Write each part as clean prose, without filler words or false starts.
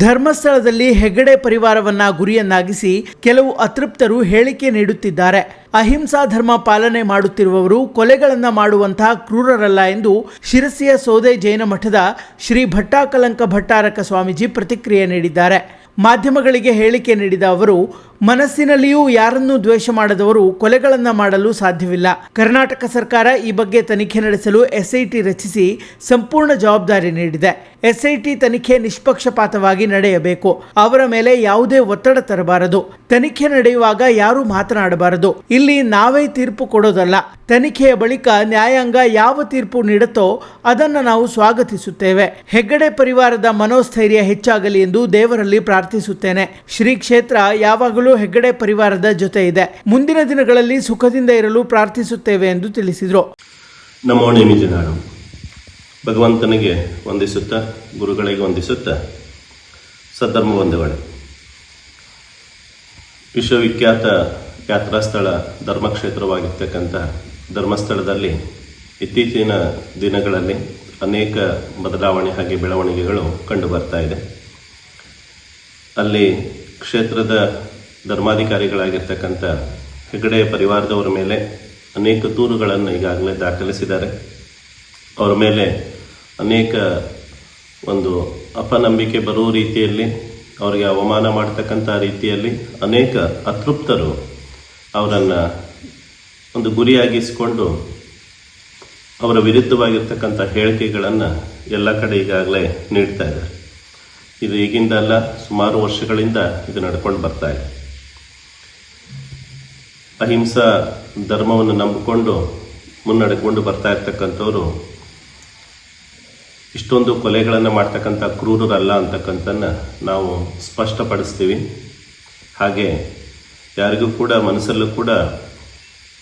ಧರ್ಮಸ್ಥಳದಲ್ಲಿ ಹೆಗ್ಗಡೆ ಪರಿವಾರವನ್ನ ಗುರಿಯನ್ನಾಗಿಸಿ ಕೆಲವು ಅತೃಪ್ತರು ಹೇಳಿಕೆ ನೀಡುತ್ತಿದ್ದಾರೆ. ಅಹಿಂಸಾ ಧರ್ಮ ಪಾಲನೆ ಮಾಡುತ್ತಿರುವವರು ಕೊಲೆಗಳನ್ನ ಮಾಡುವಂತಹ ಕ್ರೂರರಲ್ಲ ಎಂದು ಶಿರಸಿಯ ಸೋದೆ ಜೈನ ಮಠದ ಶ್ರೀ ಭಟ್ಟಾಕಲಂಕ ಭಟ್ಟಾರಕ ಸ್ವಾಮೀಜಿ ಪ್ರತಿಕ್ರಿಯೆ ನೀಡಿದ್ದಾರೆ. ಮಾಧ್ಯಮಗಳಿಗೆ ಹೇಳಿಕೆ ನೀಡಿದ ಅವರು, ಮನಸ್ಸಿನಲ್ಲಿಯೂ ಯಾರನ್ನೂ ದ್ವೇಷ ಮಾಡದವರು ಕೊಲೆಗಳನ್ನು ಮಾಡಲು ಸಾಧ್ಯವಿಲ್ಲ. ಕರ್ನಾಟಕ ಸರ್ಕಾರ ಈ ಬಗ್ಗೆ ತನಿಖೆ ನಡೆಸಲು ಎಸ್ಐಟಿ ರಚಿಸಿ ಸಂಪೂರ್ಣ ಜವಾಬ್ದಾರಿ ನೀಡಿದೆ. ಎಸ್ಐಟಿ ತನಿಖೆ ನಿಷ್ಪಕ್ಷಪಾತವಾಗಿ ನಡೆಯಬೇಕು. ಅವರ ಮೇಲೆ ಯಾವುದೇ ಒತ್ತಡ ತರಬಾರದು. ತನಿಖೆ ನಡೆಯುವಾಗ ಯಾರೂ ಮಾತನಾಡಬಾರದು. ಇಲ್ಲಿ ನಾವೇ ತೀರ್ಪು ಕೊಡೋದಲ್ಲ. ತನಿಖೆಯ ಬಳಿಕ ನ್ಯಾಯಾಂಗ ಯಾವ ತೀರ್ಪು ನೀಡುತ್ತೋ ಅದನ್ನು ನಾವು ಸ್ವಾಗತಿಸುತ್ತೇವೆ. ಹೆಗ್ಗಡೆ ಪರಿವಾರದ ಮನೋಸ್ಥೈರ್ಯ ಹೆಚ್ಚಾಗಲಿ ಎಂದು ದೇವರಲ್ಲಿ ಪ್ರಾರ್ಥಿಸುತ್ತೇನೆ. ಶ್ರೀ ಕ್ಷೇತ್ರ ಯಾವಾಗಲೂ ಹೆಗ್ಗಡೆ ಪರಿವಾರದ ಜೊತೆ ಇದೆ. ಮುಂದಿನ ದಿನಗಳಲ್ಲಿ ಸುಖದಿಂದ ಇರಲು ಪ್ರಾರ್ಥಿಸುತ್ತೇವೆ ಎಂದು ತಿಳಿಸಿದರು. ನಮೋ ನೇಮಿಜನಾಡು. ಭಗವಂತನಿಗೆ ವಂದಿಸುತ್ತಾ, ಗುರುಗಳಿಗೆ ವಂದಿಸುತ್ತಾ, ಸದ್ಧರ್ಮ ಬಂಧುಗಳೇ, ವಿಶ್ವವಿಖ್ಯಾತ ಯಾತ್ರಾ ಸ್ಥಳ ಧರ್ಮಕ್ಷೇತ್ರವಾಗಿರ್ತಕ್ಕಂಥ ಧರ್ಮಸ್ಥಳದಲ್ಲಿ ಇತ್ತೀಚಿನ ದಿನಗಳಲ್ಲಿ ಅನೇಕ ಬದಲಾವಣೆ ಹಾಗೆ ಬೆಳವಣಿಗೆಗಳು ಕಂಡು ಬರ್ತಾ ಇದೆ. ಅಲ್ಲಿ ಕ್ಷೇತ್ರದ ಧರ್ಮಾಧಿಕಾರಿಗಳಾಗಿರ್ತಕ್ಕಂಥ ಹೆಗ್ಗಡೆ ಪರಿವಾರದವರ ಮೇಲೆ ಅನೇಕ ದೂರುಗಳನ್ನು ಈಗಾಗಲೇ ದಾಖಲಿಸಿದ್ದಾರೆ. ಅವರ ಮೇಲೆ ಅನೇಕ ಒಂದು ಅಪನಂಬಿಕೆ ಬರುವ ರೀತಿಯಲ್ಲಿ, ಅವರಿಗೆ ಅವಮಾನ ಮಾಡ್ತಕ್ಕಂಥ ರೀತಿಯಲ್ಲಿ ಅನೇಕ ಅತೃಪ್ತರು ಅವರನ್ನು ಒಂದು ಗುರಿಯಾಗಿಸಿಕೊಂಡು ಅವರ ವಿರುದ್ಧವಾಗಿರ್ತಕ್ಕಂಥ ಹೇಳಿಕೆಗಳನ್ನು ಎಲ್ಲ ಕಡೆ ಈಗಾಗಲೇ ನೀಡ್ತಾ ಇದ್ದಾರೆ. ಇದು ಈಗಿಂದ ಅಲ್ಲ, ಸುಮಾರು ವರ್ಷಗಳಿಂದ ಇದು ನಡ್ಕೊಂಡು ಬರ್ತಾ ಇದೆ. ಅಹಿಂಸಾ ಧರ್ಮವನ್ನು ನಂಬಿಕೊಂಡು ಮುನ್ನಡೆಕೊಂಡು ಬರ್ತಾ ಇರ್ತಕ್ಕಂಥವ್ರು ಇಷ್ಟೊಂದು ಕೊಲೆಗಳನ್ನು ಮಾಡ್ತಕ್ಕಂಥ ಕ್ರೂರರಲ್ಲ ಅಂತಕ್ಕಂಥನ್ನು ನಾವು ಸ್ಪಷ್ಟಪಡಿಸ್ತೀವಿ. ಹಾಗೆ ಯಾರಿಗೂ ಕೂಡ ಮನಸ್ಸಲ್ಲೂ ಕೂಡ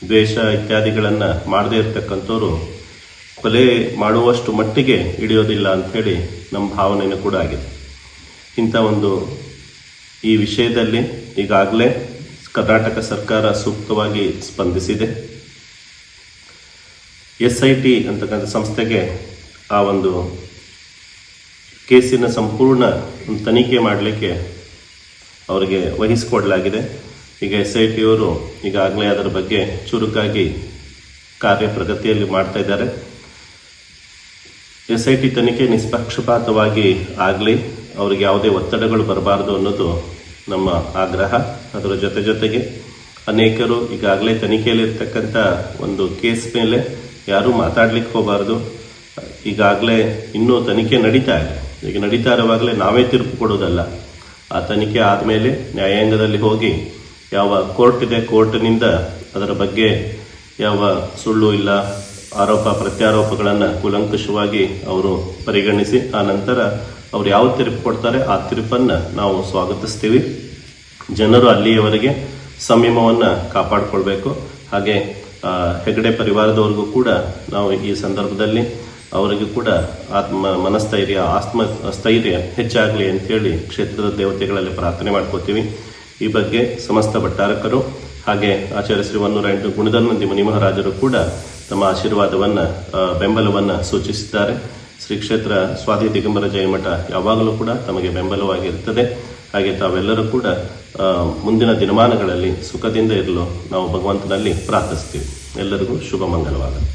ದ್ವೇಷ ಇತ್ಯಾದಿಗಳನ್ನು ಮಾಡದೇ ಇರ್ತಕ್ಕಂಥವ್ರು ಕೊಲೆ ಮಾಡುವಷ್ಟು ಮಟ್ಟಿಗೆ ಹಿಡಿಯೋದಿಲ್ಲ ಅಂಥೇಳಿ ನಮ್ಮ ಭಾವನೆಯೂ ಕೂಡ ಆಗಿದೆ. ಇಂಥ ಒಂದು ಈ ವಿಷಯದಲ್ಲಿ ಈಗಾಗಲೇ ಕರ್ನಾಟಕ ಸರ್ಕಾರ ಸೂಕ್ತವಾಗಿ ಸ್ಪಂದಿಸಿದೆ. SIT ಅಂತಕ್ಕಂಥ ಸಂಸ್ಥೆಗೆ ಆ ಒಂದು ಕೇಸಿನ ಸಂಪೂರ್ಣ ತನಿಖೆ ಮಾಡಲಿಕ್ಕೆ ಅವರಿಗೆ ವಹಿಸಿಕೊಡಲಾಗಿದೆ. ಈಗ SIT ಅವರು ಈಗಾಗಲೇ ಅದರ ಬಗ್ಗೆ ಚುರುಕಾಗಿ ಕಾರ್ಯಪ್ರಗತಿಯಲ್ಲಿ ಮಾಡ್ತಾ ಇದ್ದಾರೆ. SIT ತನಿಖೆ ನಿಷ್ಪಕ್ಷಪಾತವಾಗಿ ಆಗಲಿ, ಅವ್ರಿಗೆ ಯಾವುದೇ ಒತ್ತಡಗಳು ಬರಬಾರ್ದು ಅನ್ನೋದು ನಮ್ಮ ಆಗ್ರಹ. ಅದರ ಜೊತೆಗೆ ಅನೇಕರು ಈಗಾಗಲೇ ತನಿಖೆಯಲ್ಲಿರ್ತಕ್ಕಂಥ ಒಂದು ಕೇಸ್ ಮೇಲೆ ಯಾರೂ ಮಾತಾಡ್ಲಿಕ್ಕೆ ಹೋಗಬಾರ್ದು. ಈಗಾಗಲೇ ಇನ್ನೂ ತನಿಖೆ ನಡೀತಾ ಇದೆ. ಈಗ ನಡೀತಾ ಇರುವಾಗಲೇ ನಾವೇ ತೀರ್ಪು ಕೊಡೋದಲ್ಲ. ಆ ತನಿಖೆ ಆದಮೇಲೆ ನ್ಯಾಯಾಂಗದಲ್ಲಿ ಹೋಗಿ ಯಾವ ಕೋರ್ಟ್ ಇದೆ, ಕೋರ್ಟ್ನಿಂದ ಅದರ ಬಗ್ಗೆ ಯಾವ ಸುಳ್ಳು ಇಲ್ಲ, ಆರೋಪ ಪ್ರತ್ಯಾರೋಪಗಳನ್ನು ಕೂಲಂಕಷವಾಗಿ ಅವರು ಪರಿಗಣಿಸಿ ಆ ನಂತರ ಅವ್ರು ಯಾವ ತೀರ್ಪು ಕೊಡ್ತಾರೆ ಆ ತೀರ್ಪನ್ನು ನಾವು ಸ್ವಾಗತಿಸ್ತೀವಿ. ಜನರು ಅಲ್ಲಿಯವರೆಗೆ ಸಂಯಮವನ್ನು ಕಾಪಾಡಿಕೊಳ್ಬೇಕು. ಹಾಗೆ ಹೆಗ್ಗಡೆ ಪರಿವಾರದವ್ರಿಗೂ ಕೂಡ ನಾವು ಈ ಸಂದರ್ಭದಲ್ಲಿ ಅವರಿಗೂ ಕೂಡ ಆತ್ಮಸ್ಥೈರ್ಯ ಹೆಚ್ಚಾಗಲಿ ಅಂತೇಳಿ ಕ್ಷೇತ್ರದ ದೇವತೆಗಳಲ್ಲಿ ಪ್ರಾರ್ಥನೆ ಮಾಡ್ಕೋತೀವಿ. ಈ ಬಗ್ಗೆ ಸಮಸ್ತ ಭಟ್ಟಾರಕರು ಹಾಗೆ ಆಚಾರ್ಯ ಶ್ರೀ 108 ಗುಣಧನ್ವಂತಿ ಮುನಿ ಮಹಾರಾಜರು ಕೂಡ ತಮ್ಮ ಆಶೀರ್ವಾದವನ್ನು ಬೆಂಬಲವನ್ನು ಸೂಚಿಸಿದ್ದಾರೆ. ಶ್ರೀ ಕ್ಷೇತ್ರ ಸ್ವಾತಿ ದಿಗಂಬರ ಜಯಮಠ ಯಾವಾಗಲೂ ಕೂಡ ತಮಗೆ ಬೆಂಬಲವಾಗಿರುತ್ತದೆ. ಹಾಗೆ ತಾವೆಲ್ಲರೂ ಕೂಡ ಮುಂದಿನ ದಿನಮಾನಗಳಲ್ಲಿ ಸುಖದಿಂದ ಇರಲು ನಾವು ಭಗವಂತನಲ್ಲಿ ಪ್ರಾರ್ಥಿಸ್ತೀವಿ. ಎಲ್ಲರಿಗೂ ಶುಭ ಮಂಗಲವಾಗಲಿ.